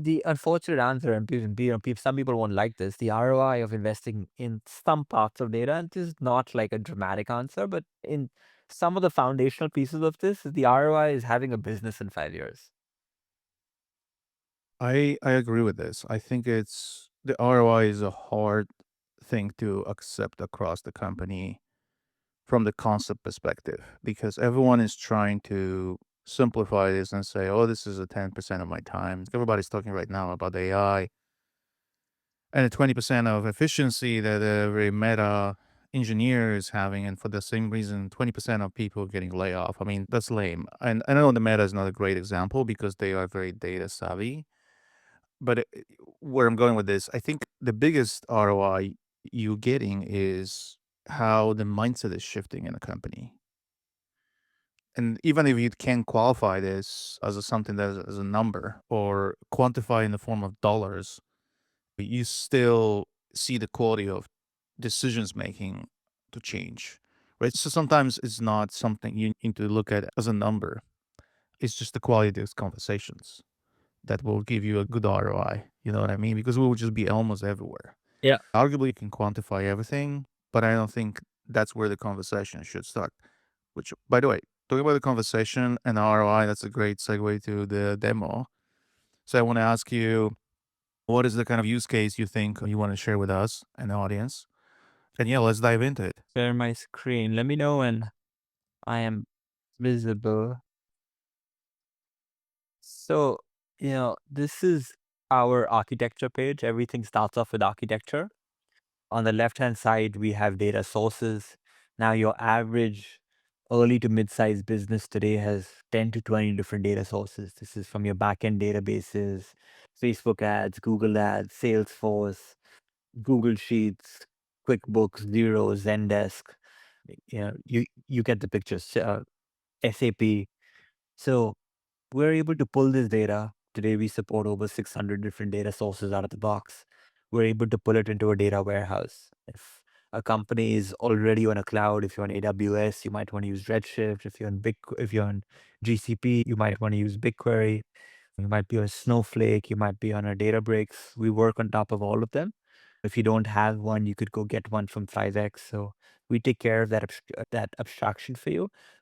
The unfortunate answer, and some people won't like this, the ROI of investing in some parts of data, and this is not like a dramatic answer, but in some of the foundational pieces of this, the ROI is having a business in 5 years. I agree with this. I think it's the ROI is a hard thing to accept across the company from the concept perspective because everyone is trying to simplify this and say, "Oh, this is a 10% of my time." Everybody's talking right now about AI and a 20% of efficiency that every meta engineer is having, and for the same reason, 20% of people getting laid off. I mean, that's lame. And I know the meta is not a great example because they are very data savvy. But where I'm going with this, I think the biggest ROI you getting is how the mindset is shifting in a company. And even if you can qualify this as something that is as a number or quantify in the form of dollars, you still see the quality of decisions making to change, right? So sometimes it's not something you need to look at as a number. It's just the quality of those conversations that will give you a good ROI. You know what I mean? Because we will just be almost everywhere. Yeah. Arguably, you can quantify everything, but I don't think that's where the conversation should start. Which, by the way, talking about the conversation and ROI, that's a great segue to the demo. So I want to ask you, what is the kind of use case you think you want to share with us and the audience? And yeah, let's dive into it. Share my screen. Let me know when I am visible. So, this is our architecture page. Everything starts off with architecture. On the left-hand side, we have data sources. Now, your average early to mid-sized business today has 10 to 20 different data sources. This is from your backend databases, Facebook ads, Google ads, Salesforce, Google Sheets, QuickBooks, Xero, Zendesk. You get the pictures. SAP. So we're able to pull this data. Today, we support over 600 different data sources out of the box. We're able to pull it into a data warehouse. If a company is already on a cloud, if you're on AWS, you might want to use Redshift. If you're on GCP, you might want to use BigQuery. You might be on Snowflake. You might be on a Databricks. We work on top of all of them. If you don't have one, you could go get one from 5x. So we take care of that abstraction for you.